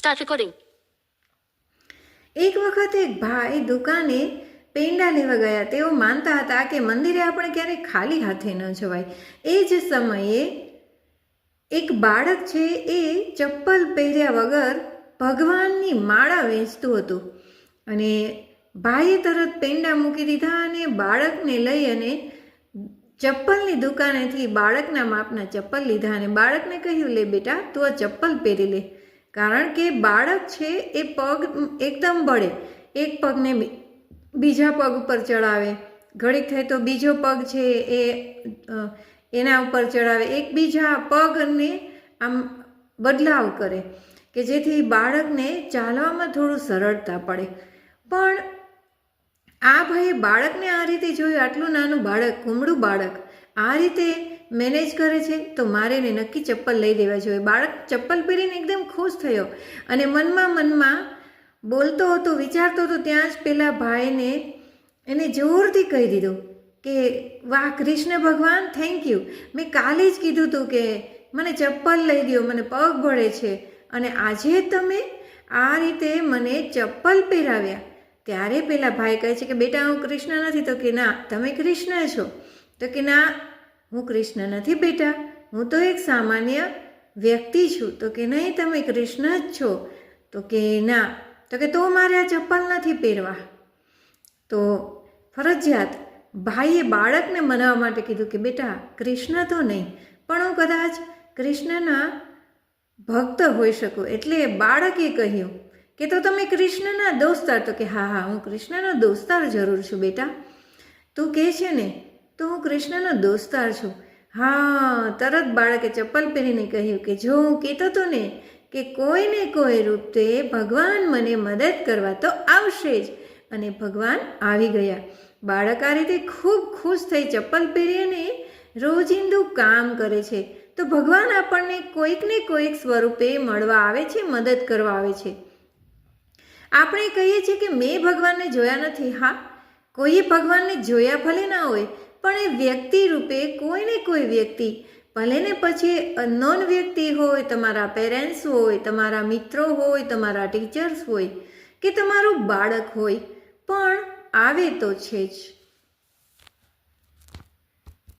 Start recording. એક વખત એક ભાઈ દુકાને પેંડા લેવા ગયા. તેઓ માનતા હતા કે મંદિરે આપણે ક્યારેય ખાલી હાથે ન જવાય. એ જ સમયે એક બાળક છે એ ચપ્પલ પહેર્યા વગર ભગવાનની માળા વેચતું હતું અને ભાઈએ તરત પેંડા મૂકી દીધા અને બાળકને લઈ અને ચપ્પલની દુકાનેથી બાળકના માપના ચપ્પલ લીધા અને બાળકને કહ્યું, લે બેટા, તું આ ચપ્પલ પહેરી લે. કારણ કે બાળક છે એ પગ એકદમ બળે, એક પગને બીજા પગ ઉપર ચડાવે, ઘડીક થાય તો બીજો પગ છે એ એના ઉપર ચડાવે, એકબીજા પગને આમ બદલાવ કરે કે જેથી બાળકને ચાલવામાં થોડું સરળતા પડે. પણ આ ભાઈએ બાળકને આ રીતે જોયું, આટલું નાનું બાળક, કુમળું બાળક આ રીતે મેનેજ કરે છે તો મારે એને નક્કી ચપ્પલ લઈ દેવા જોઈએ. બાળક ચપ્પલ પહેરીને એકદમ ખુશ થયો અને મનમાં બોલતો હતો, વિચારતો હતો. ત્યાં જ પેલા ભાઈને એને જોરથી કહી દીધું કે વાહ કૃષ્ણ ભગવાન, થેન્ક યુ. મેં કાલે જ કીધું હતું કે મને ચપ્પલ લઈ દો, મને પગ બળે છે અને આજે તમે આ રીતે મને ચપ્પલ પહેરાવ્યા. ત્યારે પેલા ભાઈ કહે છે કે બેટા, હું કૃષ્ણ નથી. તો કે ના, તમે કૃષ્ણ છો. તો કે ના, હું કૃષ્ણ નથી બેટા, હું તો એક સામાન્ય વ્યક્તિ છું. તો કે નહીં, તમે કૃષ્ણ જ છો. તો કે ના. તો કે તો મારે આ ચપ્પલ નથી પહેરવા. તો ફરજિયાત ભાઈએ બાળકને મનાવવા માટે કીધું કે બેટા, કૃષ્ણ તો નહીં, પણ હું કદાચ કૃષ્ણના ભક્ત હોઈ શકું. એટલે બાળકે કહ્યું કે તો તમે કૃષ્ણના દોસ્તાર. તો કે હા, હું કૃષ્ણનો દોસ્તાર જરૂર છું બેટા. તું કહે છે ને, તો હું કૃષ્ણનો દોસ્તાર છું. હા, તરત બાળકે ચપ્પલ પહેરીને કહ્યું કે જો હું કહેતો હતો ને કે કોઈને કોઈ રૂપે ભગવાન મને મદદ કરવા તો આવશે જ, અને ભગવાન આવી ગયા. બાળક આ રીતે ખૂબ ખુશ થઈ ચપ્પલ પહેરી અને રોજિંદુ કામ કરે છે. તો ભગવાન આપણને કોઈકને કોઈક સ્વરૂપે મળવા આવે છે, મદદ કરવા આવે છે. આપણે કહીએ છીએ કે મેં ભગવાનને જોયા નથી. હા, કોઈએ ભગવાનને જોયા ભલે ના હોય, પણ એ વ્યક્તિ રૂપે કોઈને કોઈ વ્યક્તિ, ભલે ને પછી અનનોન વ્યક્તિ હોય, તમારા પેરેન્ટ્સ હોય, તમારા મિત્રો હોય, તમારા ટીચર્સ હોય કે તમારું બાળક હોય, પણ આવે તો છે જ.